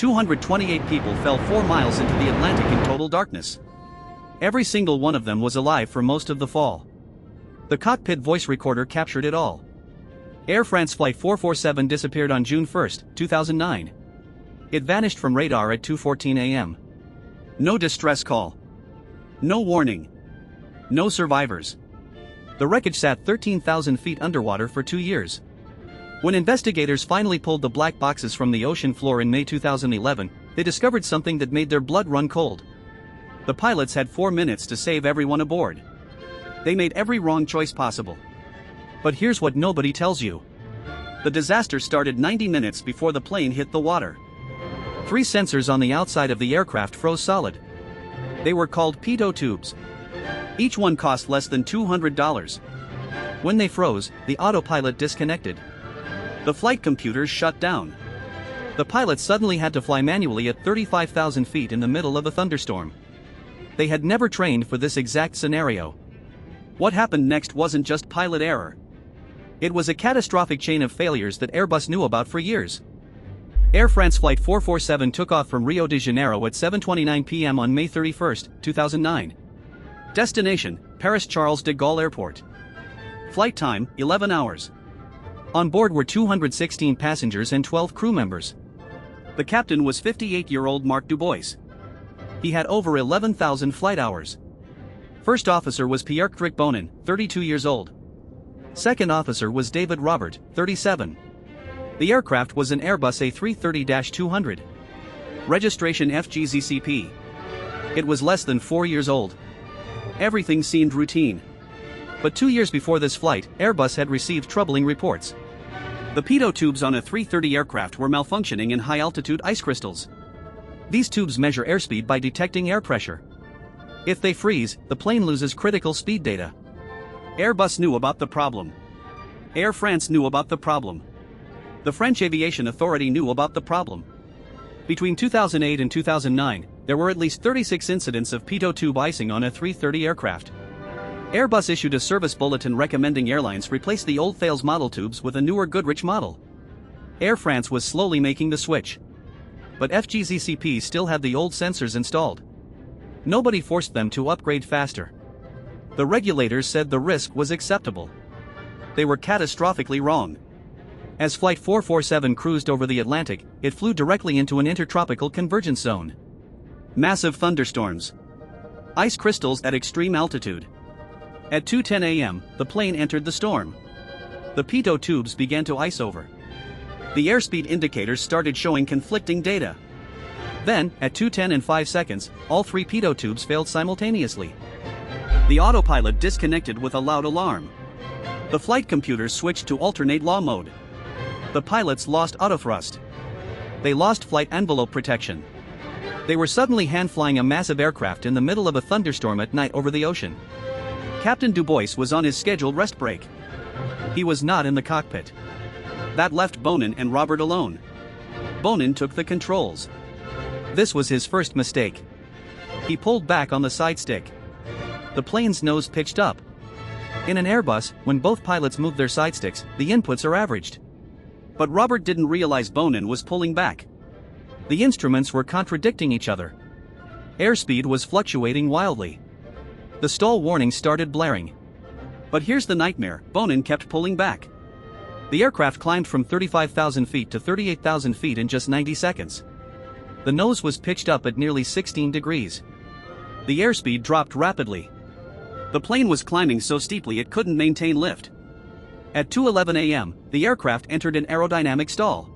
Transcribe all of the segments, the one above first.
228 people fell 4 miles into the Atlantic in total darkness. Every single one of them was alive for most of the fall. The cockpit voice recorder captured it all. Air France Flight 447 disappeared on June 1, 2009. It vanished from radar at 2:14 a.m. No distress call. No warning. No survivors. The wreckage sat 13,000 feet underwater for 2 years. When investigators finally pulled the black boxes from the ocean floor in May 2011, they discovered something that made their blood run cold. The pilots had 4 minutes to save everyone aboard. They made every wrong choice possible. But here's what nobody tells you. The disaster started 90 minutes before the plane hit the water. 3 sensors on the outside of the aircraft froze solid. They were called pitot tubes. Each one cost less than $200. When they froze, the autopilot disconnected. The flight computers shut down. The pilots suddenly had to fly manually at 35,000 feet in the middle of a thunderstorm. They had never trained for this exact scenario. What happened next wasn't just pilot error. It was a catastrophic chain of failures that Airbus knew about for years. Air France Flight 447 took off from Rio de Janeiro at 7:29 p.m. on May 31, 2009. Destination, Paris Charles de Gaulle Airport. Flight time, 11 hours. On board were 216 passengers and 12 crew members. The captain was 58-year-old Marc Dubois. He had over 11,000 flight hours. First officer was Pierre-Cric Bonin, 32 years old. Second officer was David Robert, 37. The aircraft was an Airbus A330-200. Registration FGZCP. It was less than 4 years old. Everything seemed routine. But 2 years before this flight, Airbus had received troubling reports. The pitot tubes on a 330 aircraft were malfunctioning in high-altitude ice crystals. These tubes measure airspeed by detecting air pressure. If they freeze, the plane loses critical speed data. Airbus knew about the problem. Air France knew about the problem. The French Aviation Authority knew about the problem. Between 2008 and 2009, there were at least 36 incidents of pitot tube icing on a 330 aircraft. Airbus issued a service bulletin recommending airlines replace the old Thales model tubes with a newer Goodrich model. Air France was slowly making the switch. But FGZCP still had the old sensors installed. Nobody forced them to upgrade faster. The regulators said the risk was acceptable. They were catastrophically wrong. As Flight 447 cruised over the Atlantic, it flew directly into an intertropical convergence zone. Massive thunderstorms. Ice crystals at extreme altitude. At 2:10 a.m., the plane entered the storm. The pitot tubes began to ice over. The airspeed indicators started showing conflicting data. Then, at 2:10 and 5 seconds, all 3 pitot tubes failed simultaneously. The autopilot disconnected with a loud alarm. The flight computers switched to alternate law mode. The pilots lost autothrust. They lost flight envelope protection. They were suddenly hand-flying a massive aircraft in the middle of a thunderstorm at night over the ocean. Captain Dubois was on his scheduled rest break. He was not in the cockpit. That left Bonin and Robert alone. Bonin took the controls. This was his first mistake. He pulled back on the side stick. The plane's nose pitched up. In an Airbus, when both pilots move their side sticks, the inputs are averaged. But Robert didn't realize Bonin was pulling back. The instruments were contradicting each other. Airspeed was fluctuating wildly. The stall warning started blaring. But here's the nightmare, Bonin kept pulling back. The aircraft climbed from 35,000 feet to 38,000 feet in just 90 seconds. The nose was pitched up at nearly 16 degrees. The airspeed dropped rapidly. The plane was climbing so steeply it couldn't maintain lift. At 2:11 a.m., the aircraft entered an aerodynamic stall.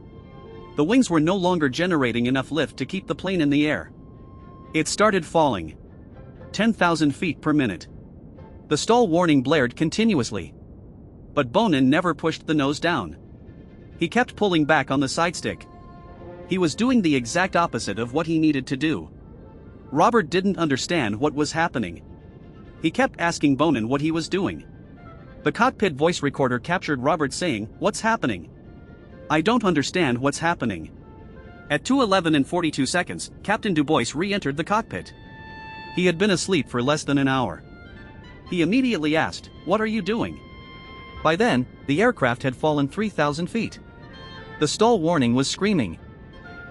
The wings were no longer generating enough lift to keep the plane in the air. It started falling. 10,000 feet per minute. The stall warning blared continuously. But Bonin never pushed the nose down. He kept pulling back on the side stick. He was doing the exact opposite of what he needed to do. Robert didn't understand what was happening. He kept asking Bonin what he was doing. The cockpit voice recorder captured Robert saying, "What's happening? I don't understand what's happening." At 2:11 and 42 seconds, Captain Dubois re-entered the cockpit. He had been asleep for less than an hour. He immediately asked, "What are you doing?" By then, the aircraft had fallen 3,000 feet. The stall warning was screaming.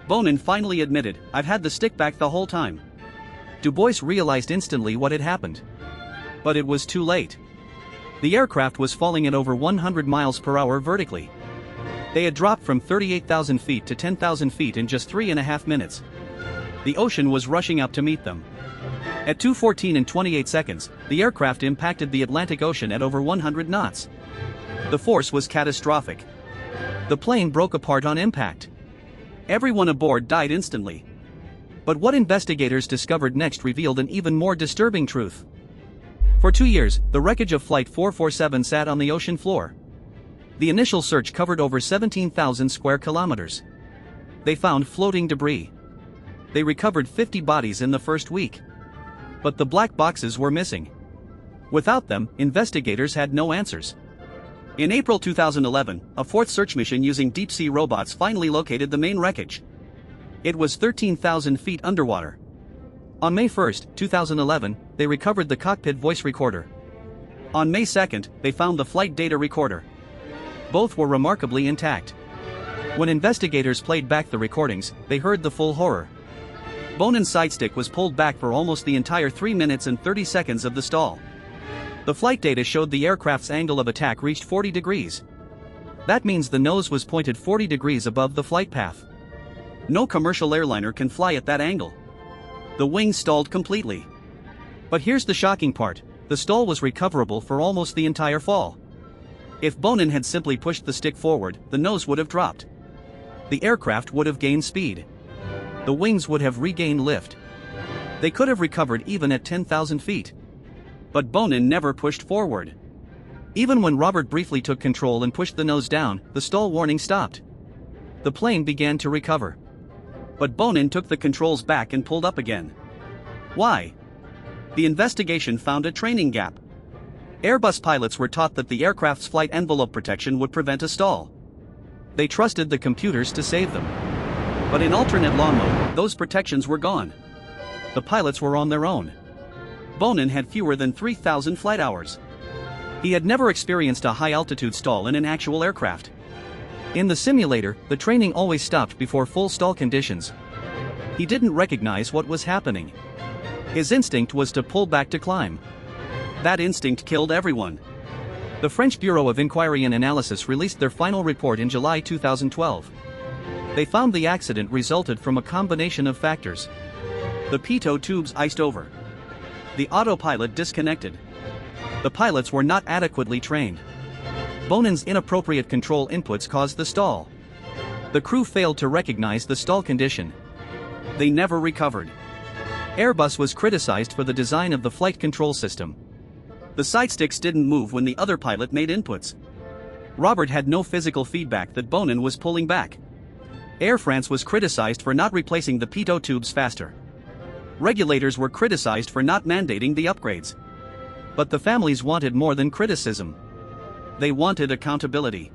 Bonin finally admitted, "I've had the stick back the whole time." Du Bois realized instantly what had happened. But it was too late. The aircraft was falling at over 100 miles per hour vertically. They had dropped from 38,000 feet to 10,000 feet in just 3.5 minutes. The ocean was rushing up to meet them. At 2:14 and 28 seconds, the aircraft impacted the Atlantic Ocean at over 100 knots. The force was catastrophic. The plane broke apart on impact. Everyone aboard died instantly. But what investigators discovered next revealed an even more disturbing truth. For 2 years, the wreckage of Flight 447 sat on the ocean floor. The initial search covered over 17,000 square kilometers. They found floating debris. They recovered 50 bodies in the first week. But the black boxes were missing. Without them, investigators had no answers. In April 2011, a fourth search mission using deep-sea robots finally located the main wreckage. It was 13,000 feet underwater. On May 1, 2011, they recovered the cockpit voice recorder. On May 2, they found the flight data recorder. Both were remarkably intact. When investigators played back the recordings, they heard the full horror. Bonin's sidestick was pulled back for almost the entire 3 minutes and 30 seconds of the stall. The flight data showed the aircraft's angle of attack reached 40 degrees. That means the nose was pointed 40 degrees above the flight path. No commercial airliner can fly at that angle. The wings stalled completely. But here's the shocking part, the stall was recoverable for almost the entire fall. If Bonin had simply pushed the stick forward, the nose would have dropped. The aircraft would have gained speed. The wings would have regained lift. They could have recovered even at 10,000 feet. But Bonin never pushed forward. Even when Robert briefly took control and pushed the nose down, the stall warning stopped. The plane began to recover. But Bonin took the controls back and pulled up again. Why? The investigation found a training gap. Airbus pilots were taught that the aircraft's flight envelope protection would prevent a stall. They trusted the computers to save them. But in alternate law mode, those protections were gone. The pilots were on their own. Bonin had fewer than 3,000 flight hours. He had never experienced a high-altitude stall in an actual aircraft. In the simulator, the training always stopped before full stall conditions. He didn't recognize what was happening. His instinct was to pull back to climb. That instinct killed everyone. The French Bureau of Inquiry and Analysis released their final report in July 2012. They found the accident resulted from a combination of factors. The pitot tubes iced over. The autopilot disconnected. The pilots were not adequately trained. Bonin's inappropriate control inputs caused the stall. The crew failed to recognize the stall condition. They never recovered. Airbus was criticized for the design of the flight control system. The sidesticks didn't move when the other pilot made inputs. Robert had no physical feedback that Bonin was pulling back. Air France was criticized for not replacing the pitot tubes faster. Regulators were criticized for not mandating the upgrades. But the families wanted more than criticism. They wanted accountability.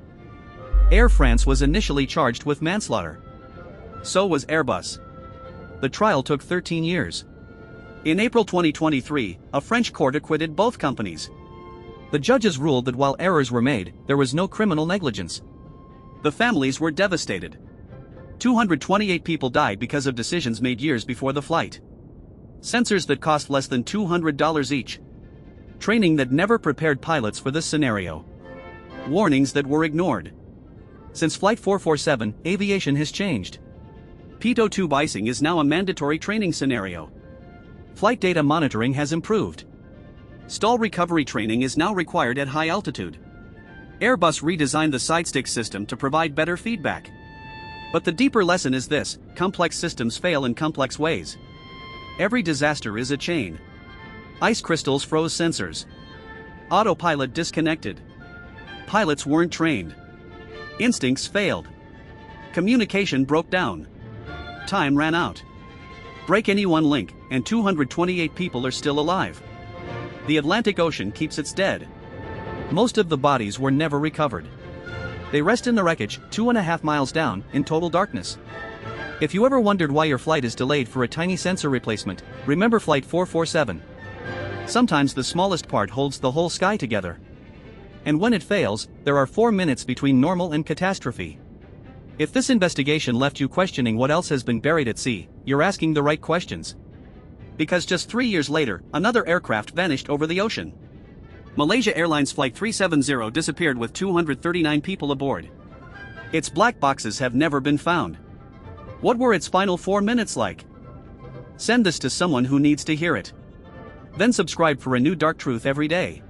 Air France was initially charged with manslaughter. So was Airbus. The trial took 13 years. In April 2023, a French court acquitted both companies. The judges ruled that while errors were made, there was no criminal negligence. The families were devastated. 228 people died because of decisions made years before the flight. Sensors that cost less than $200 each. Training that never prepared pilots for this scenario. Warnings that were ignored. Since Flight 447, aviation has changed. Pitot tube icing is now a mandatory training scenario. Flight data monitoring has improved. Stall recovery training is now required at high altitude. Airbus redesigned the sidestick system to provide better feedback. But the deeper lesson is this: complex systems fail in complex ways. Every disaster is a chain. Ice crystals froze sensors. Autopilot disconnected. Pilots weren't trained. Instincts failed. Communication broke down. Time ran out. Break any one link, and 228 people are still alive. The Atlantic Ocean keeps its dead. Most of the bodies were never recovered. They rest in the wreckage, 2.5 miles down, in total darkness. If you ever wondered why your flight is delayed for a tiny sensor replacement, remember Flight 447. Sometimes the smallest part holds the whole sky together. And when it fails, there are 4 minutes between normal and catastrophe. If this investigation left you questioning what else has been buried at sea, you're asking the right questions. Because just 3 years later, another aircraft vanished over the ocean. Malaysia Airlines Flight 370 disappeared with 239 people aboard. Its black boxes have never been found. What were its final 4 minutes like? Send this to someone who needs to hear it. Then subscribe for a new dark truth every day.